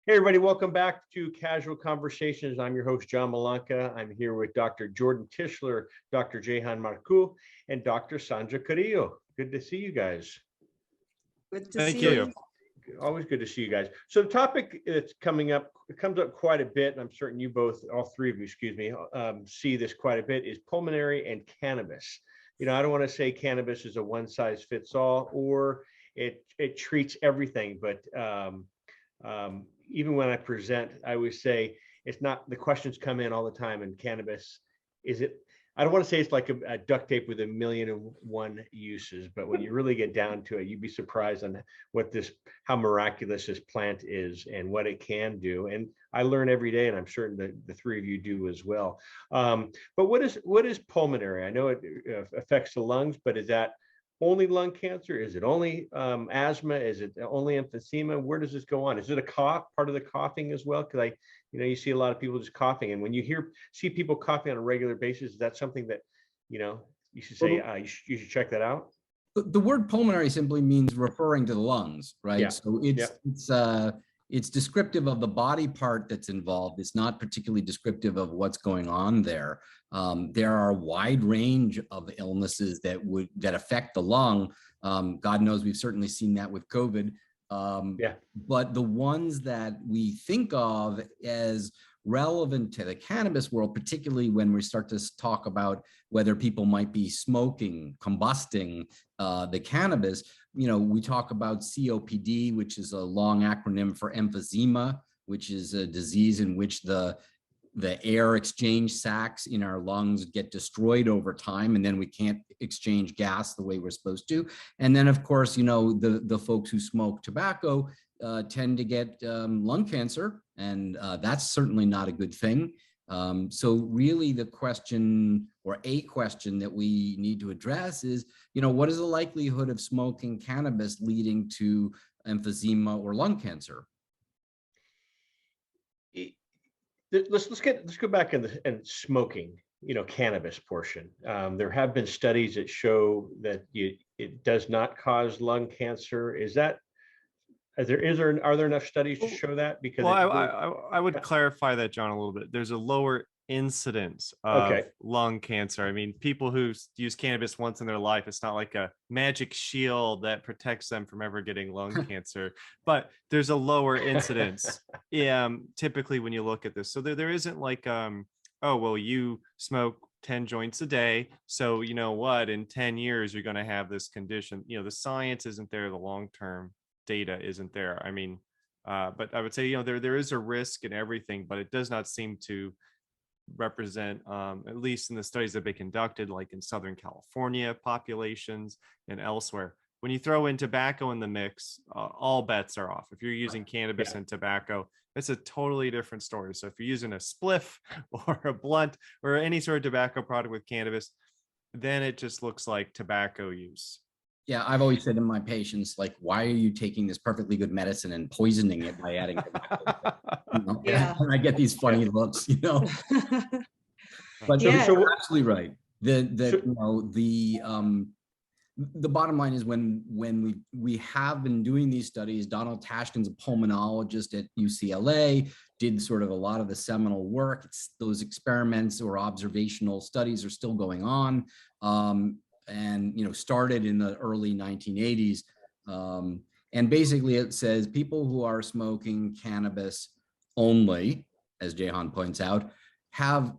Hey, everybody, welcome back to Casual Conversations. I'm your host, John Malanca. I'm here with Dr. Jordan Tishler, Dr. Jahan Marcu, and Dr. Sandra Carrillo. Good to see you guys. Good to see you. Always good to see you guys. So the topic that's coming up, it comes up quite a bit, and I'm certain you both, all three of you, excuse me, see this quite a bit, is pulmonary and cannabis. You know, I don't want to say cannabis is a one-size-fits-all, or it treats everything, but even when I present, I always say it's not, the questions come in all the time, and cannabis, is it, I don't want to say it's like a duct tape with 1,000,001 uses, but when you really get down to it, you'd be surprised on how miraculous this plant is and what it can do. And I learn every day, and I'm certain that the three of you do as well. But what is pulmonary? I know it affects the lungs, but is that only lung cancer? Is it only asthma? Is it only emphysema? Where does this go on? Is it a cough, part of the coughing as well? Because you see a lot of people just coughing, and when you see people coughing on a regular basis, is that something that you should say you should check that out? The word pulmonary simply means referring to the lungs, right? Yeah. So it's descriptive of the body part that's involved. It's not particularly descriptive of what's going on there. There are a wide range of illnesses that affect the lung. God knows we've certainly seen that with COVID. But the ones that we think of as relevant to the cannabis world, particularly when we start to talk about whether people might be smoking, combusting the cannabis, we talk about COPD, which is a long acronym for emphysema, which is a disease in which the air exchange sacs in our lungs get destroyed over time, and then we can't exchange gas the way we're supposed to. And then, of course, the folks who smoke tobacco tend to get lung cancer, and that's certainly not a good thing. So really the question, or a question that we need to address is, what is the likelihood of smoking cannabis leading to emphysema or lung cancer? Let's go back and smoking, cannabis portion. There have been studies that show that it does not cause lung cancer. Are there enough studies to show that? Because I would clarify that, John, a little bit. There's a lower incidence of lung cancer. I mean, people who use cannabis once in their life, it's not like a magic shield that protects them from ever getting lung cancer, but there's a lower incidence typically when you look at this. So there isn't like, oh, well, you smoke 10 joints a day, so you know what, in 10 years, you're going to have this condition. The science isn't there. The long-term data isn't there. I mean, but I would say, there is a risk in everything, but it does not seem to represent, at least in the studies that have been conducted, like in Southern California populations and elsewhere. When you throw in tobacco in the mix, all bets are off. If you're using cannabis and tobacco, it's a totally different story. So if you're using a spliff or a blunt or any sort of tobacco product with cannabis, then it just looks like tobacco use. Yeah, I've always said to my patients, like, why are you taking this perfectly good medicine and poisoning it by adding tobacco? And I get these funny looks, But you're absolutely right. The bottom line is when we have been doing these studies, Donald Tashkin's a pulmonologist at UCLA, did sort of a lot of the seminal work. Those experiments or observational studies are still going on. And started in the early 1980s, and basically it says people who are smoking cannabis only, as Jahan points out, have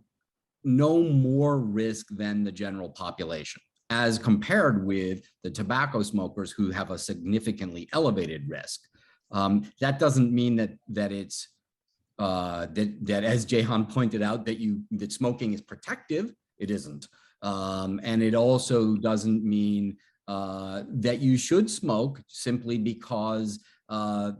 no more risk than the general population, as compared with the tobacco smokers who have a significantly elevated risk. That doesn't mean that it's that as Jahan pointed out, that smoking is protective. It isn't. And it also doesn't mean that you should smoke simply because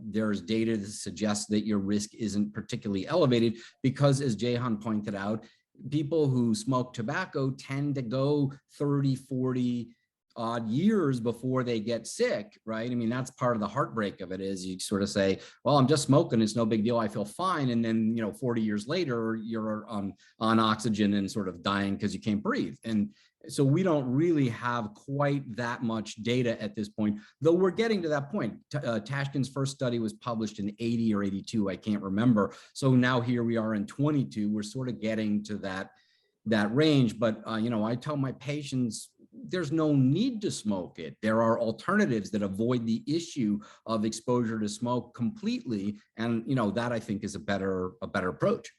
there's data that suggests that your risk isn't particularly elevated, because as Jahan pointed out, people who smoke tobacco tend to go 30, 40, odd years before they get sick, right? I mean, that's part of the heartbreak of it, is you sort of say, well, I'm just smoking, it's no big deal, I feel fine. And then, 40 years later, you're on oxygen and sort of dying because you can't breathe. And so we don't really have quite that much data at this point, though we're getting to that point. Tashkin's first study was published in 80 or 82, I can't remember. So now here we are in 22, we're sort of getting to that range. But, I tell my patients, there's no need to smoke it. There are alternatives that avoid the issue of exposure to smoke completely. And, that I think is a better approach.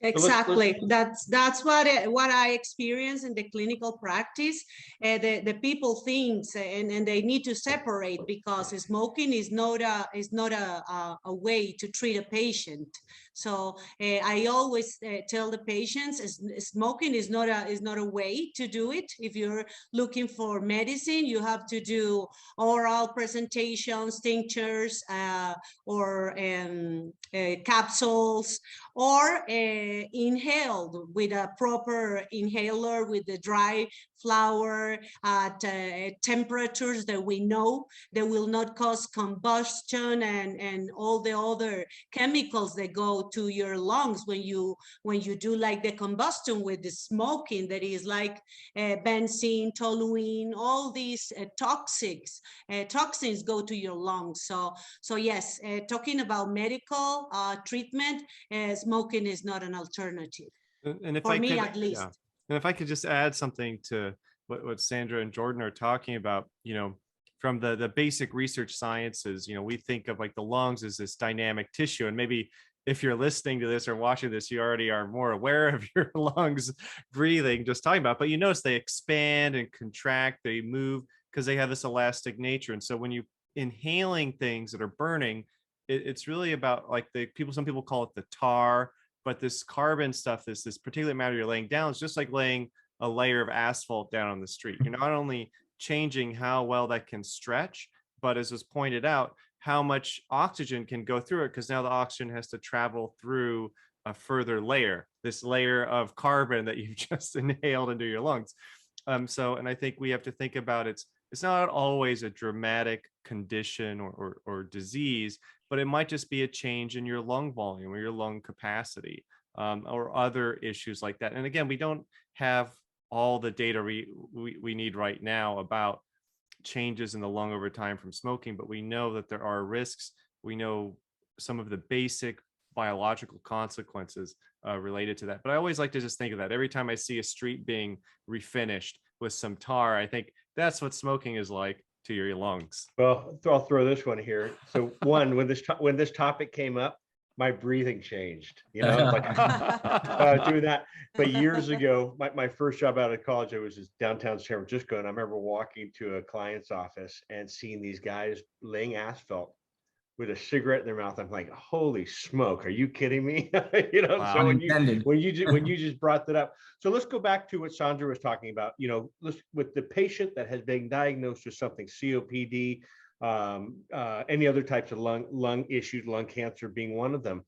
Exactly. That's what I experience in the clinical practice. The people think and they need to separate, because smoking is not a way to treat a patient. So I always tell the patients, smoking is not a way to do it. If you're looking for medicine, you have to do oral presentations, tinctures, or capsules, or inhaled with a proper inhaler with the dry flower at temperatures that we know that will not cause combustion and all the other chemicals that go to your lungs when you do like the combustion with the smoking, that is like benzene, toluene, all these toxins go to your lungs. So yes, talking about medical treatment, smoking is not an alternative. And if for I me, could, at least. yeah. And if I could just add something to what Sandra and Jordan are talking about, from the basic research sciences, we think of like the lungs as this dynamic tissue. And maybe if you're listening to this or watching this, you already are more aware of your lungs breathing, just talking about, but you notice they expand and contract, they move because they have this elastic nature. And so when you inhaling things that are burning, it's really about like some people call it the tar, but this carbon stuff, this particulate matter you're laying down, is just like laying a layer of asphalt down on the street. You're not only changing how well that can stretch, but as was pointed out, how much oxygen can go through it, because now the oxygen has to travel through a further layer, this layer of carbon that you've just inhaled into your lungs. And I think we have to think about it's not always a dramatic condition or disease, but it might just be a change in your lung volume or your lung capacity, or other issues like that. And again, we don't have all the data we need right now about changes in the lung over time from smoking, but we know that there are risks. We know some of the basic biological consequences related to that. But I always like to just think of that. Every time I see a street being refinished with some tar, I think that's what smoking is like to your lungs. Well, I'll throw this one here. So one, when this topic came up, my breathing changed, like doing that. But years ago, my first job out of college, I was in downtown San Francisco, and I remember walking to a client's office and seeing these guys laying asphalt with a cigarette in their mouth. I'm like, holy smoke, are you kidding me? Wow. So when you just brought that up. So let's go back to what Sandra was talking about, with the patient that has been diagnosed with something, COPD, any other types of lung issues, lung cancer being one of them.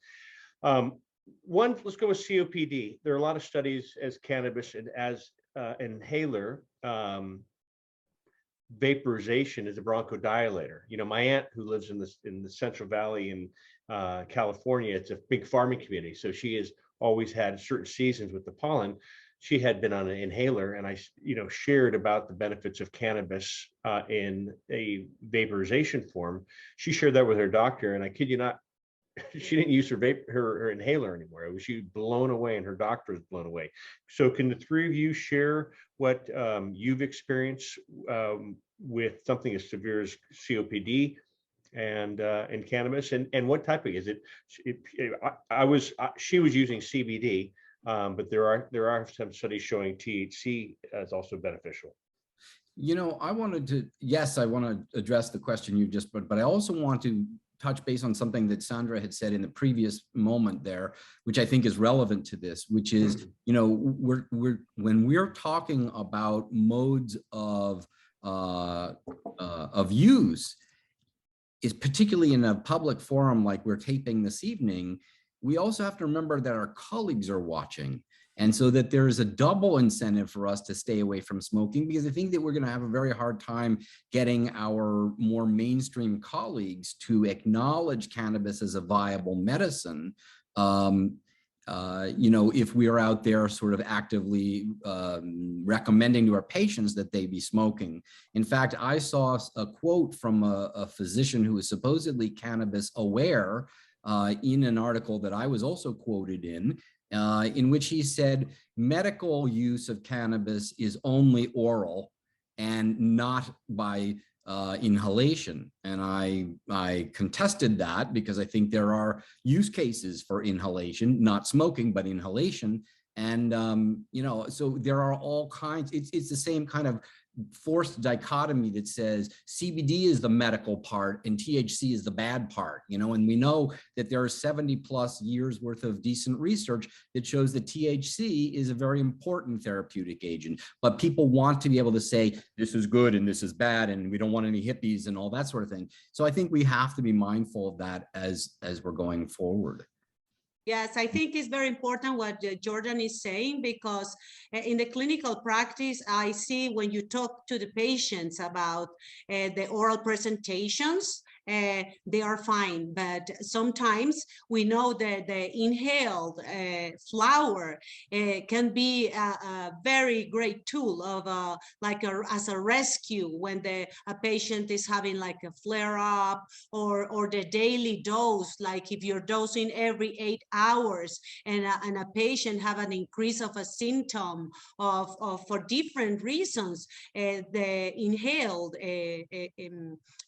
Let's go with COPD. There are a lot of studies as cannabis and as inhaler. Vaporization is a bronchodilator. My aunt, who lives in the Central Valley in California, it's a big farming community. So she has always had certain seasons with the pollen. She had been on an inhaler, and I, shared about the benefits of cannabis in a vaporization form. She shared that with her doctor, and I kid you not, she didn't use her inhaler anymore. She was blown away, and her doctor was blown away. So can the three of you share what you've experienced with something as severe as COPD and cannabis, and what type of is it? She was using CBD, but there are some studies showing THC is also beneficial. I want to address the question you just put, but I also want to touch base on something that Sandra had said in the previous moment there, which I think is relevant to this, which is, when we're talking about modes of use, is particularly in a public forum like we're taping this evening, we also have to remember that our colleagues are watching. And so that there is a double incentive for us to stay away from smoking, because I think that we're going to have a very hard time getting our more mainstream colleagues to acknowledge cannabis as a viable medicine. If we are out there sort of actively recommending to our patients that they be smoking. In fact, I saw a quote from a physician who is supposedly cannabis aware in an article that I was also quoted in which he said medical use of cannabis is only oral and not by inhalation. And I contested that, because I think there are use cases for inhalation, not smoking, but inhalation. And, so there are all kinds, it's the same kind of forced dichotomy that says CBD is the medical part and THC is the bad part, and we know that there are 70+ years worth of decent research that shows that THC is a very important therapeutic agent, but people want to be able to say this is good and this is bad and we don't want any hippies and all that sort of thing. So I think we have to be mindful of that as we're going forward. Yes, I think it's very important what Jordan is saying, because in the clinical practice, I see when you talk to the patients about the oral presentations, they are fine. But sometimes we know that the inhaled flower can be a very great tool of as a rescue when a patient is having like a flare up, or the daily dose, like if you're dosing every 8 hours and a patient have an increase of a symptom of for different reasons, the inhaled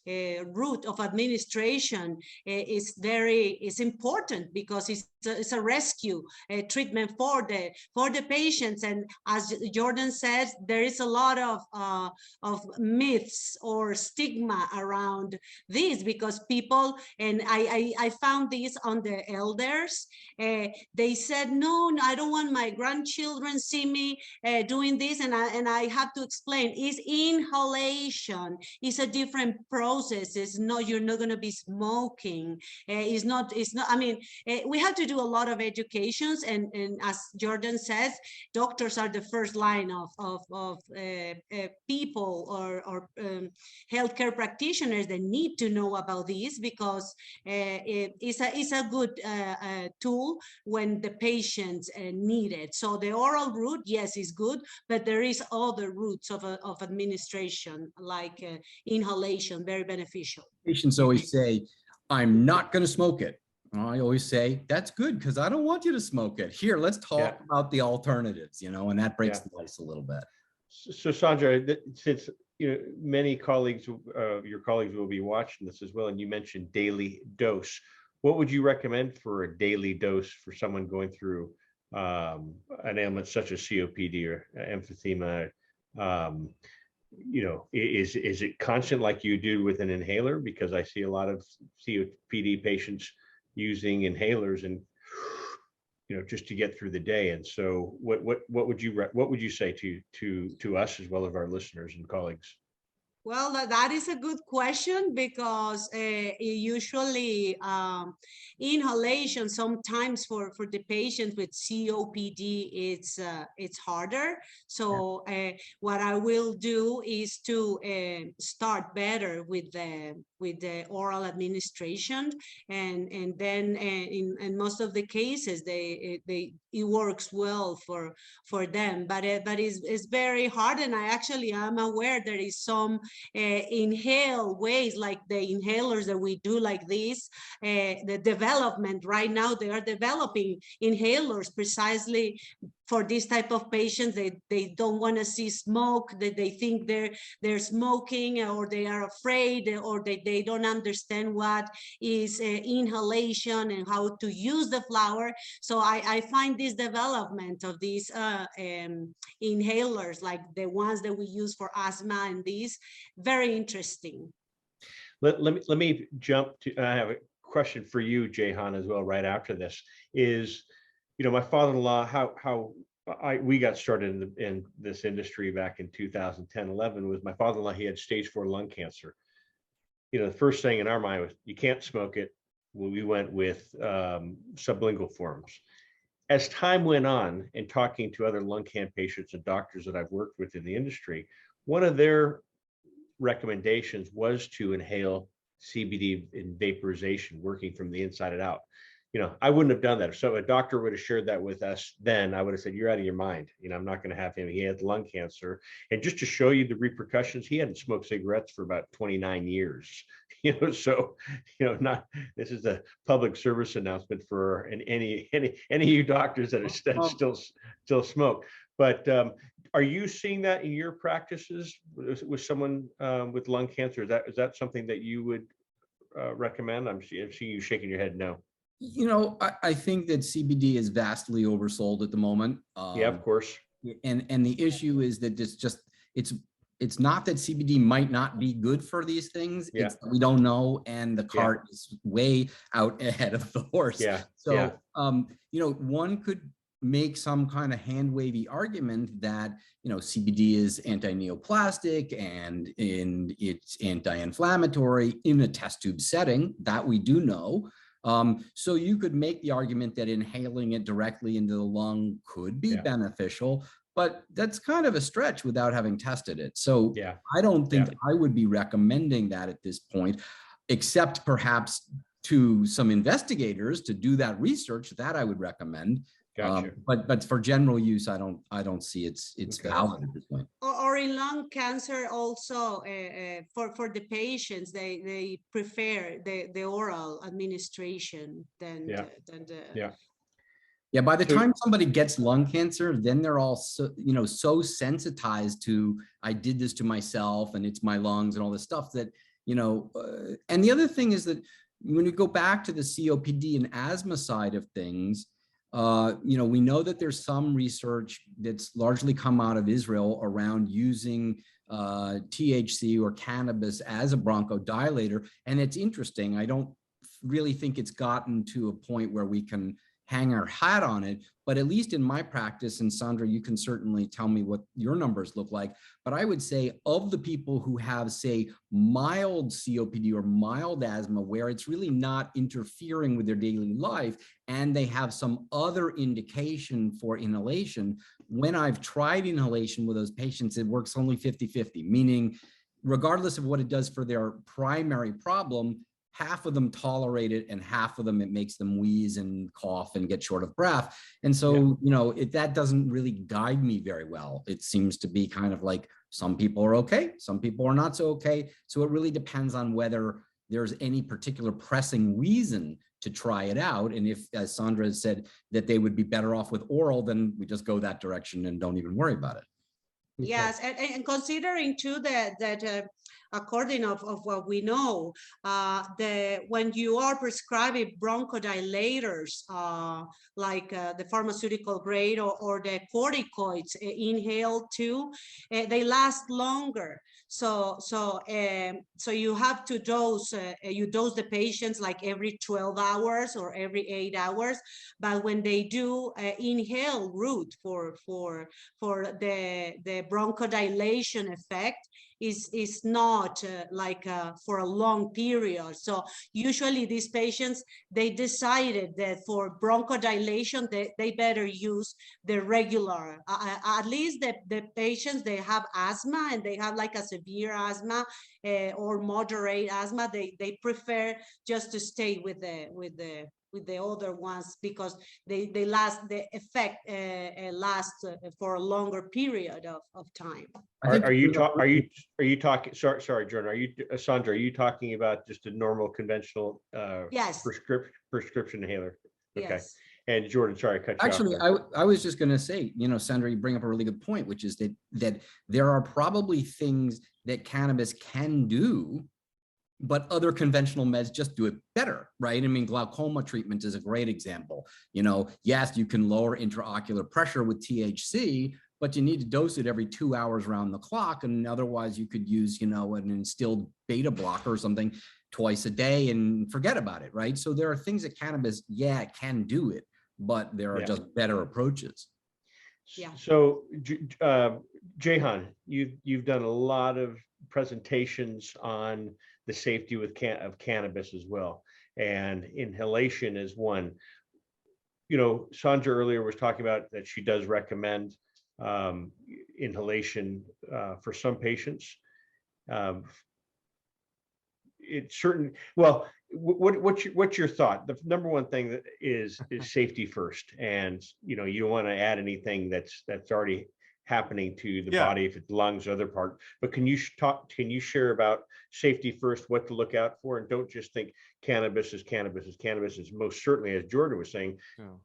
route of administration is important, because it's a rescue treatment for the patients. And as Jordan says, there is a lot of myths or stigma around this, because people, and I found this on the elders, they said, no, I don't want my grandchildren see me doing this, and I have to explain, it's inhalation, it's a different process. It's not, you're not going to be smoking. It's not, I mean, we have to do a lot of educations, and as Jordan says, doctors are the first line of people or healthcare practitioners that need to know about this, because it's a good tool when the patients need it. So the oral route, yes, is good, but there is other routes of administration, like inhalation, very beneficial. Patients always say, I'm not going to smoke it. I always say, that's good, because I don't want you to smoke it. Here, let's talk about the alternatives, and that breaks the ice a little bit. So Sandra, since many colleagues, your colleagues will be watching this as well, and you mentioned daily dose, what would you recommend for a daily dose for someone going through an ailment such as COPD or emphysema? Is it constant like you do with an inhaler? Because I see a lot of COPD patients using inhalers and just to get through the day. And so what would you say to us as well as our listeners and colleagues? Well, that is a good question, because usually inhalation sometimes for the patient with COPD, it's harder. So what I will do is to start better with the oral administration, and then in most of the cases it works well for them. But it's very hard, and I actually am aware there is some inhale ways, like the inhalers that we do like this, the development right now, they are developing inhalers precisely for this type of patients. They don't want to see smoke, that they think they're smoking, or they are afraid, or they don't understand what is inhalation and how to use the flower. So I find this development of these inhalers, like the ones that we use for asthma and these, very interesting. Let me jump to, I have a question for you, Jahan, as well, right after this. Is, my father-in-law, how we got started in this industry back in 2010-11 was my father-in-law. He had stage 4 lung cancer. The first thing in our mind was, you can't smoke it. Well, we went with sublingual forms. as time went on and talking to other lung cancer patients and doctors that I've worked with in the industry, one of their recommendations was to inhale CBD in vaporization, working from the inside and out. I wouldn't have done that. So a doctor would have shared that with us then, I would have said, you're out of your mind. I'm not going to have him. He had lung cancer. And just to show you the repercussions, he hadn't smoked cigarettes for about 29 years. So, not, this is a public service announcement for any of you doctors that are still smoke. But are you seeing that in your practices with someone with lung cancer? Is that something that you would recommend? I'm seeing you shaking your head no. I think that CBD is vastly oversold at the moment. Yeah, of course. And the issue is that it's not that CBD might not be good for these things. Yeah. It's we don't know, and the cart is way out ahead of the horse. Yeah. So one could make some kind of hand wavy argument that CBD is anti-neoplastic and it's anti-inflammatory in a test tube setting, that we do know. So you could make the argument that inhaling it directly into the lung could be beneficial, but that's kind of a stretch without having tested it. So I don't think I would be recommending that at this point, except perhaps to some investigators to do that research. That I would recommend. Gotcha. But for general use, I don't see it's valid at this point. Or in lung cancer also, for the patients, they prefer the oral administration than the Yeah, by the time somebody gets lung cancer, then they're all so sensitized to, I did this to myself and it's my lungs and all this stuff that, and the other thing is that when you go back to the COPD and asthma side of things, we know that there's some research that's largely come out of Israel around using THC or cannabis as a bronchodilator. And it's interesting. I don't really think it's gotten to a point where we can hang our hat on it, but at least in my practice, and Sandra, you can certainly tell me what your numbers look like, but I would say of the people who have, say, mild COPD or mild asthma, where it's really not interfering with their daily life, and they have some other indication for inhalation, when I've tried inhalation with those patients, it works only 50-50, meaning regardless of what it does for their primary problem, half of them tolerate it and half of them it makes them wheeze and cough and get short of breath. And so, that doesn't really guide me very well. It seems to be kind of like some people are okay, some people are not so okay. So it really depends on whether there's any particular pressing reason to try it out. And if, as Sandra has said, that they would be better off with oral, then we just go that direction and don't even worry about it. Yes, and considering too that according of what we know, when you are prescribing bronchodilators, like the pharmaceutical grade or the corticoids inhaled too, they last longer. So you have to dose, you dose the patients like every 12 hours or every 8 hours. But when they do inhale route for the bronchodilation effect, is not for a long period. So usually these patients, they decided that for bronchodilation, they better use the regular, at least the patients, they have asthma and they have like a severe asthma or moderate asthma, they prefer just to stay with the other ones because they last, the effect lasts for a longer period of time. Are you talking? Sorry, Jordan. Sandra? Are you talking about just a normal conventional yes prescription inhaler? Okay. Yes. And Jordan, sorry, I cut you Actually, off. I was just going to say, Sandra, you bring up a really good point, which is that there are probably things that cannabis can do, but other conventional meds just do it better, right? I mean, glaucoma treatment is a great example. Yes, you can lower intraocular pressure with THC, but you need to dose it every 2 hours around the clock. And otherwise you could use, an instilled beta blocker or something twice a day and forget about it, right? So there are things that cannabis, it can do it, but there are just better approaches. Yeah. So, Jahan, you've done a lot of presentations on the safety of cannabis as well, and inhalation is one. Sandra earlier was talking about that she does recommend inhalation for some patients. It's certain. Well, what's your thought? The number one thing that is safety first, and you don't want to add anything that's already happening to the body, if it's lungs or other part. But can you share about safety first, what to look out for, and don't just think cannabis is cannabis is cannabis. Is most certainly, as Jordan was saying,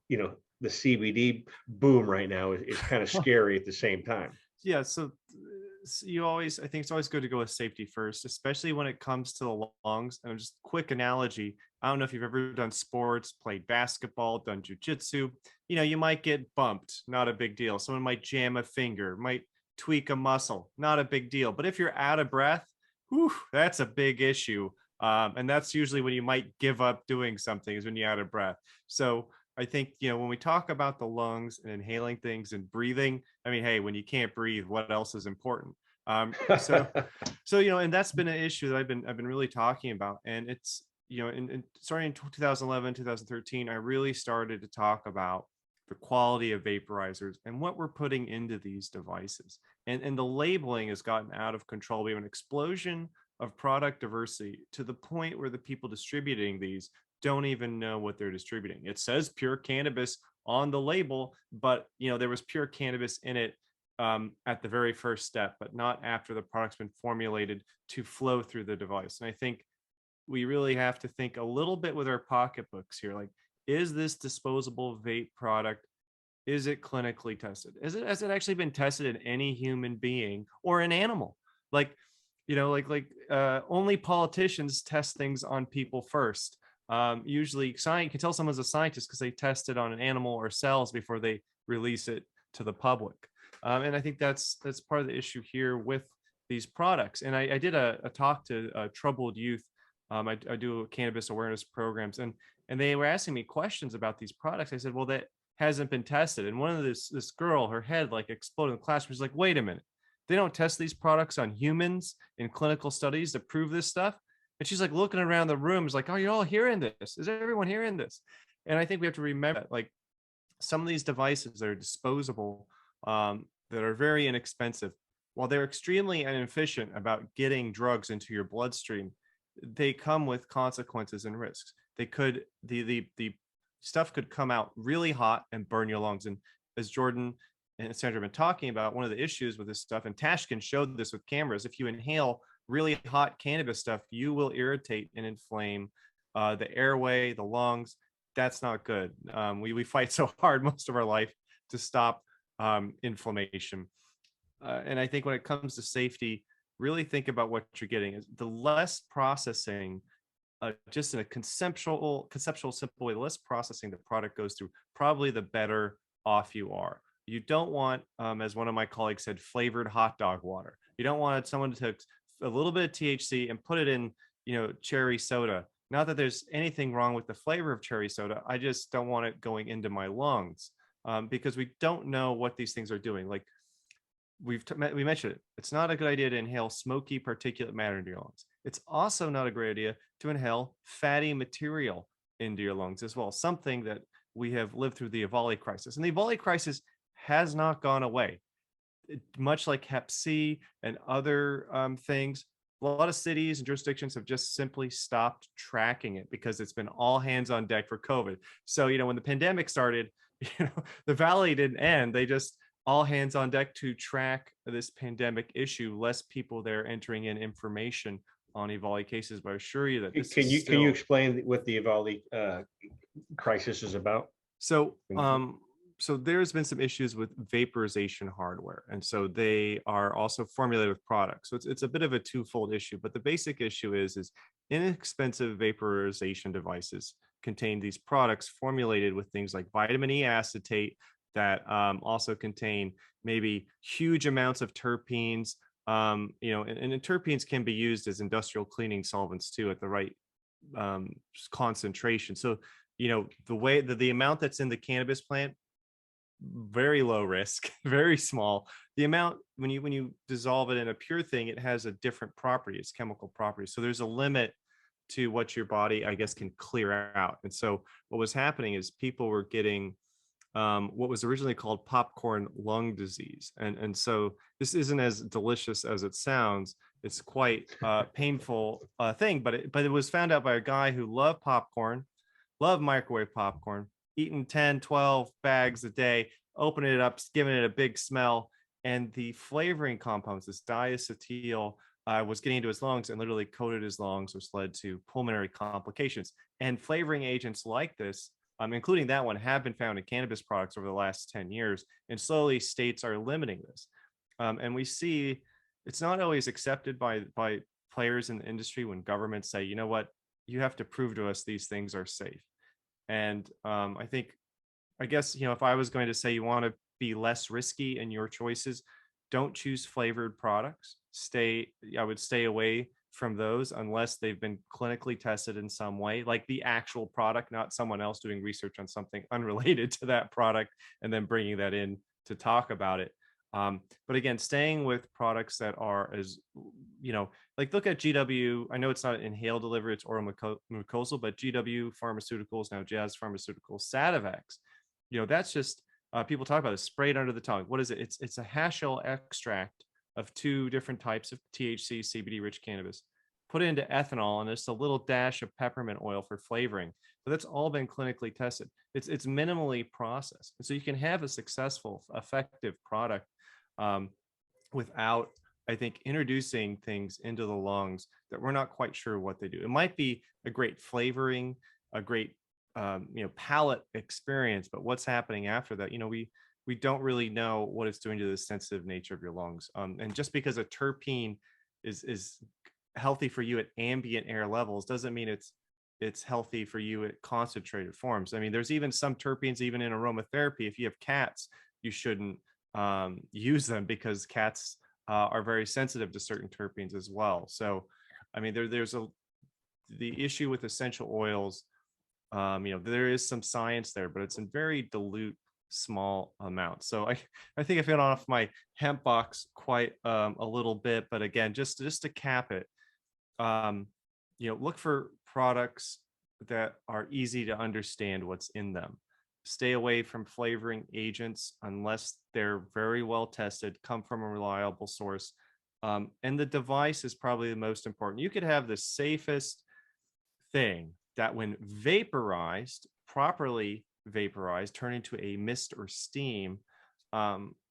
the CBD boom right now is kind of scary at the same time. Yeah, so I think it's always good to go with safety first, especially when it comes to the lungs. And just quick analogy, I don't know if you've ever done sports, played basketball, done jujitsu. You might get bumped, not a big deal. Someone might jam a finger, might tweak a muscle, not a big deal. But if you're out of breath, whew, that's a big issue. And that's usually when you might give up doing something, is when you're out of breath. So I think, when we talk about the lungs and inhaling things and breathing, I mean, hey, when you can't breathe, what else is important? So, and that's been an issue that I've been really talking about. And it's, starting in 2011, 2013, I really started to talk about the quality of vaporizers and what we're putting into these devices. And the labeling has gotten out of control. We have an explosion of product diversity to the point where the people distributing these don't even know what they're distributing. It says pure cannabis on the label, but there was pure cannabis in it at the very first step, but not after the product's been formulated to flow through the device. And I think we really have to think a little bit with our pocketbooks here. Like, is this disposable vape product, is it clinically tested? Has it actually been tested in any human being or an animal? Like, only politicians test things on people first. Usually you can tell someone's a scientist because they test it on an animal or cells before they release it to the public. And I think that's part of the issue here with these products. And I did a talk to troubled youth. I do cannabis awareness programs, and they were asking me questions about these products. I said, well, that hasn't been tested. And one of this girl, her head like exploded in the classroom. She's like, wait a minute, they don't test these products on humans in clinical studies to prove this stuff? And she's like looking around the room, is like, are you all hearing this? Is everyone hearing this? And I think we have to remember that, like, some of these devices that are disposable, that are very inexpensive, while they're extremely inefficient about getting drugs into your bloodstream, they come with consequences and risks. The stuff could come out really hot and burn your lungs. And as Jordan and Sandra have been talking about, one of the issues with this stuff, and Tashkin showed this with cameras, if you inhale really hot cannabis stuff, you will irritate and inflame the airway, the lungs. That's not good. We fight so hard most of our life to stop inflammation. And I think when it comes to safety, really think about what you're getting. Is the less processing, just in a conceptual simple way, the less processing the product goes through, probably the better off you are. You don't want, as one of my colleagues said, flavored hot dog water. You don't want someone to take a little bit of THC and put it in, cherry soda. Not that there's anything wrong with the flavor of cherry soda. I just don't want it going into my lungs, because we don't know what these things are doing. Like we mentioned it. It's not a good idea to inhale smoky particulate matter into your lungs. It's also not a great idea to inhale fatty material into your lungs as well. Something that we have lived through the EVALI crisis. And the EVALI crisis has not gone away. Much like Hep C and other things, a lot of cities and jurisdictions have just simply stopped tracking it because it's been all hands on deck for COVID. So, when the pandemic started, the valley didn't end. They just all hands on deck to track this pandemic issue. Less people there entering in information on EVALI cases, but I assure you that this can you explain what the EVALI crisis is about? So, so there's been some issues with vaporization hardware, and so they are also formulated with products. So it's a bit of a twofold issue, but the basic issue is inexpensive vaporization devices contain these products formulated with things like vitamin E acetate that also contain maybe huge amounts of terpenes. And terpenes can be used as industrial cleaning solvents too at the right concentration. So, the way that the amount that's in the cannabis plant, very low risk, very small. The amount when you dissolve it in a pure thing, it has a different property, it's chemical property. So there's a limit to what your body, I guess, can clear out. And so what was happening is people were getting what was originally called popcorn lung disease. And so this isn't as delicious as it sounds. It's quite painful thing, but it was found out by a guy who loved popcorn, loved microwave popcorn, eating 10, 12 bags a day, opening it up, giving it a big smell. And the flavoring compounds, this diacetyl, was getting into his lungs and literally coated his lungs, which led to pulmonary complications. And flavoring agents like this, including that one, have been found in cannabis products over the last 10 years. And slowly states are limiting this. And we see it's not always accepted by players in the industry when governments say, you know what, you have to prove to us these things are safe. And I guess, if I was going to say you want to be less risky in your choices, don't choose flavored products. I would stay away from those unless they've been clinically tested in some way, like the actual product, not someone else doing research on something unrelated to that product and then bringing that in to talk about it. But again, staying with products that are as, like look at GW. I know it's not inhaled delivery, it's oral mucosal, but GW Pharmaceuticals, now Jazz Pharmaceuticals, Sativex, that's just, people talk about it, sprayed under the tongue. What is it? It's a hash oil extract of 2 different types of THC, CBD rich cannabis, put into ethanol, and just a little dash of peppermint oil for flavoring. But that's all been clinically tested. It's minimally processed. And so you can have a successful, effective product without, I think, introducing things into the lungs that we're not quite sure what they do. It might be a great flavoring, a great palate experience, but what's happening after that, we don't really know what it's doing to the sensitive nature of your lungs. And just because a terpene is healthy for you at ambient air levels doesn't mean it's healthy for you at concentrated forms. I mean, there's even some terpenes, even in aromatherapy. If you have cats, you shouldn't use them because cats are very sensitive to certain terpenes as well. So, I mean, there's the issue with essential oils. There is some science there, but it's in very dilute, small amounts. So I think I got off my hemp box quite a little bit, but again, just to cap it, look for products that are easy to understand what's in them. Stay away from flavoring agents unless they're very well tested, come from a reliable source. And the device is probably the most important. You could have the safest thing that when vaporized, properly vaporized, turn into a mist or steam,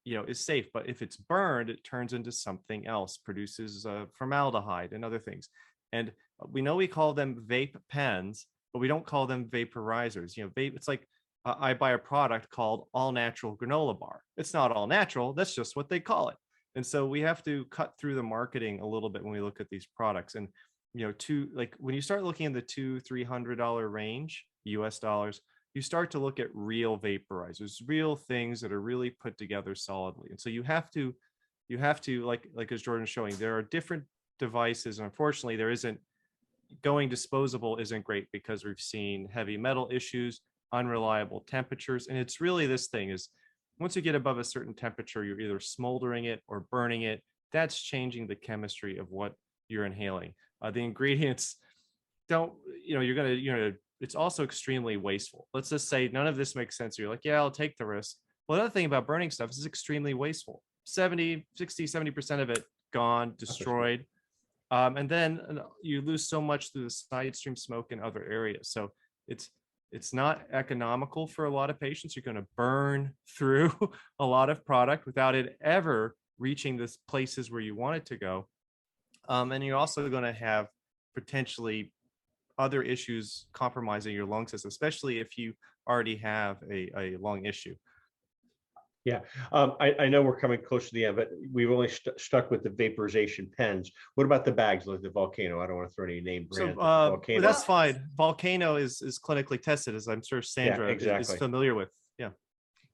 is safe. But if it's burned, it turns into something else, produces formaldehyde and other things. And we know we call them vape pens, but we don't call them vaporizers. Vape, it's like I buy a product called all natural granola bar. It's not all natural. That's just what they call it. And so we have to cut through the marketing a little bit when we look at these products. And when you start looking in the $200-300 range, US dollars, you start to look at real vaporizers, real things that are really put together solidly. And so you have to like as Jordan's showing, there are different devices. And unfortunately, there isn't going disposable isn't great because we've seen heavy metal issues, unreliable temperatures. And it's really this thing is once you get above a certain temperature, you're either smoldering it or burning it. That's changing the chemistry of what you're inhaling. The ingredients it's also extremely wasteful. Let's just say none of this makes sense. You're like, yeah, I'll take the risk. Well, the other thing about burning stuff is it's extremely wasteful. 70% of it gone, destroyed. And then you lose so much through the side stream smoke in other areas. So it's not economical for a lot of patients. You're going to burn through a lot of product without it ever reaching the places where you want it to go. And you're also going to have potentially other issues compromising your lung system, especially if you already have a lung issue. Yeah, I know we're coming close to the end, but we've only stuck with the vaporization pens. What about the bags like the Volcano? I don't want to throw any name brand. So Volcano. That's fine. Volcano is clinically tested, as I'm sure Sandra is familiar with. Yeah.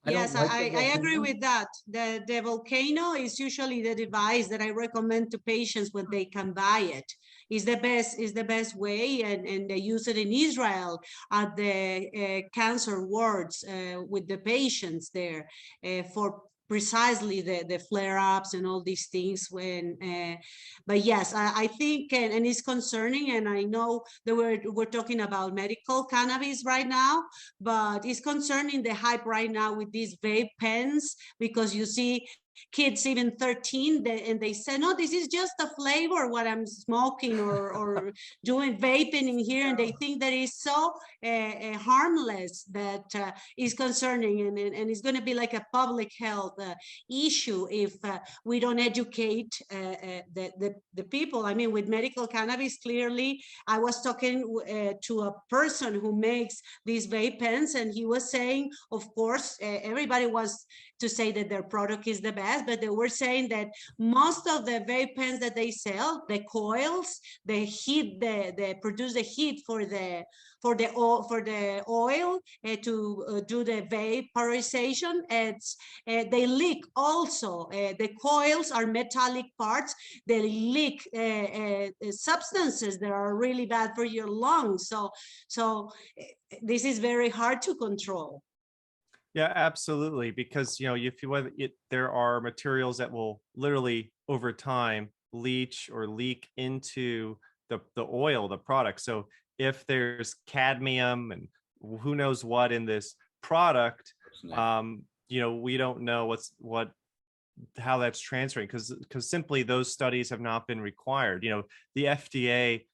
Yes, I agree with that. The Volcano is usually the device that I recommend to patients when they can buy it. Is the best way, and they use it in Israel at the cancer wards with the patients there for precisely the flare-ups and all these things when but yes, I think and it's concerning, and I know that we're talking about medical cannabis right now, but it's concerning the hype right now with these vape pens, because you see kids even 13 and they say, no, this is just a flavor what I'm smoking or doing vaping in here, and they think that is so harmless that is concerning, and it's going to be like a public health issue if we don't educate the people. I mean, with medical cannabis, clearly I was talking to a person who makes these vape pens, and he was saying, of course, everybody wants to say that their product is the best, but they were saying that most of the vape pens that they sell, the coils, the heat, they produce the heat for the oil to do the vaporization. They leak also. The coils are metallic parts. They leak substances that are really bad for your lungs. So this is very hard to control. Yeah, absolutely. Because, you know, if you there are materials that will literally over time leach or leak into the oil, the product. So if there's cadmium and who knows what in this product, you know, we don't know how that's transferring, because simply those studies have not been required. You know, the FDA,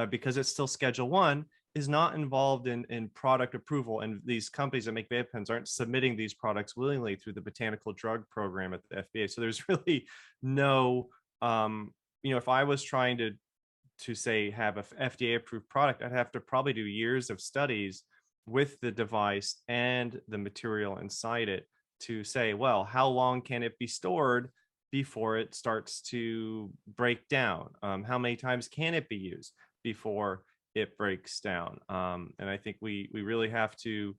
because it's still Schedule 1, is not involved in product approval, and these companies that make vape pens aren't submitting these products willingly through the botanical drug program at the FDA. So there's really no, you know, if I was trying to say have a FDA approved product, I'd have to probably do years of studies with the device and the material inside it to say, well, how long can it be stored before it starts to break down? How many times can it be used before it breaks down? And I think we really have to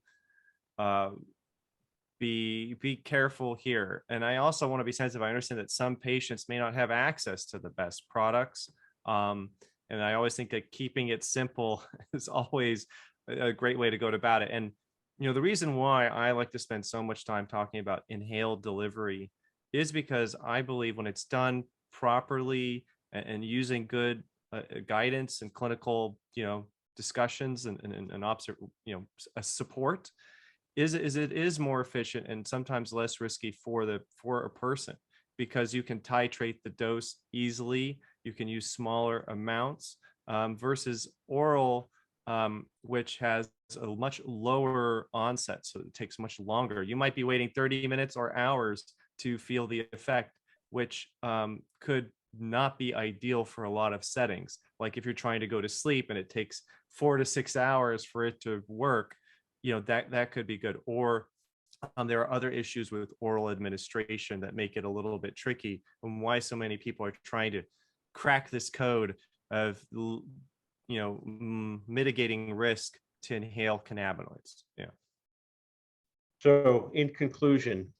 be careful here. And I also want to be sensitive. I understand that some patients may not have access to the best products. And I always think that keeping it simple is always a great way to go about it. And, you know, the reason why I like to spend so much time talking about inhaled delivery is because I believe when it's done properly and using good guidance and clinical, you know, discussions and you know, a support, it is more efficient and sometimes less risky for a person, because you can titrate the dose easily. You can use smaller amounts versus oral, which has a much lower onset, so it takes much longer. You might be waiting 30 minutes or hours to feel the effect, which could not be ideal for a lot of settings. Like if you're trying to go to sleep and it takes 4 to 6 hours for it to work, you know, that could be good. Or there are other issues with oral administration that make it a little bit tricky, and why so many people are trying to crack this code of, you know, mitigating risk to inhale cannabinoids. Yeah. So in conclusion,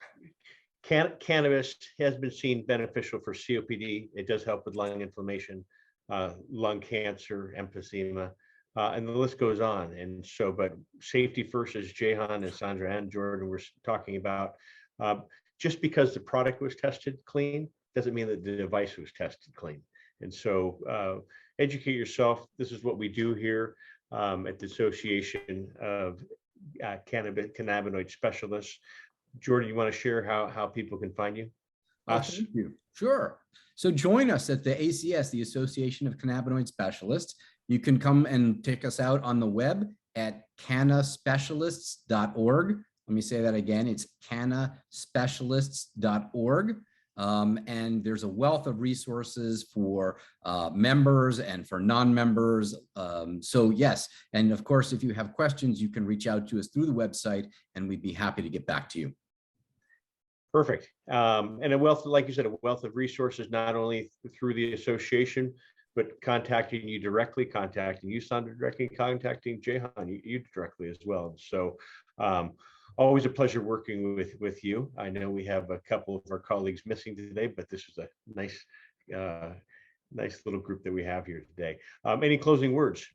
cannabis has been seen beneficial for COPD. It does help with lung inflammation, lung cancer, emphysema, and the list goes on. And so, but safety first, as Jahan and Sandra and Jordan were talking about, just because the product was tested clean doesn't mean that the device was tested clean. And so educate yourself. This is what we do here at the Association of Cannabinoid Specialists. Jordan, you want to share how people can find you? Thank you. Sure. So join us at the ACS, the Association of Cannabinoid Specialists. You can come and check us out on the web at cannaspecialists.org. Let me say that again. It's cannaspecialists.org. And there's a wealth of resources for members and for non-members. So yes, and of course, if you have questions, you can reach out to us through the website and we'd be happy to get back to you. Perfect. And a wealth, like you said, a wealth of resources, not only through the association, but contacting you directly, contacting you, Sandra, directly, contacting Jahan, you directly as well. So always a pleasure working with you. I know we have a couple of our colleagues missing today, but this is a nice little group that we have here today. Any closing words?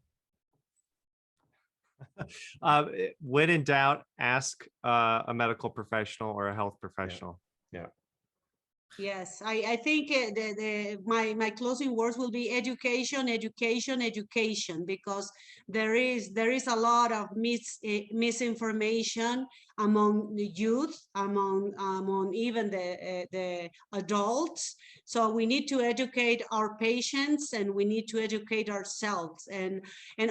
When in doubt, ask a medical professional or a health professional. Yeah. Yes, I think my closing words will be education, education, education, because there is a lot of misinformation among the youth, among even the adults. So we need to educate our patients, and we need to educate ourselves. And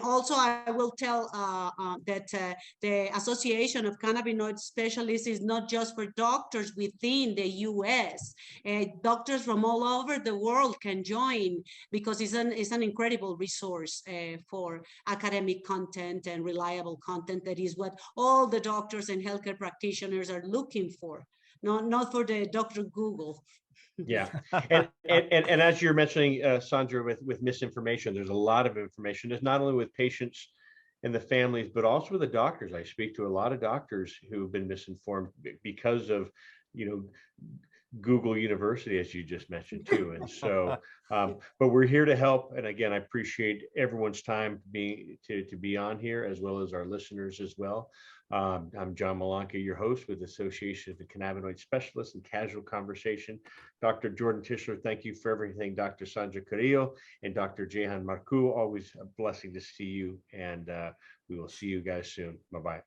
also I will tell that the Association of Cannabinoid Specialists is not just for doctors within the U.S. Doctors from all over the world can join, because it's an incredible resource for academic content and reliable content. That is what all the doctors and healthcare practitioners are looking for, not for the Dr. Google. Yeah, and as you're mentioning, Sandra, with misinformation, there's a lot of information. It's not only with patients and the families, but also with the doctors. I speak to a lot of doctors who've been misinformed because of, Google University, as you just mentioned too. And so, but we're here to help. And again, I appreciate everyone's time to be on here, as well as our listeners as well. I'm John Malanca, your host with the Association of the Cannabinoid Specialists and Casual Conversation. Dr. Jordan Tishler, thank you for everything. Dr. Sandra Carrillo and Dr. Jahan Marcu, always a blessing to see you. And we will see you guys soon. Bye-bye.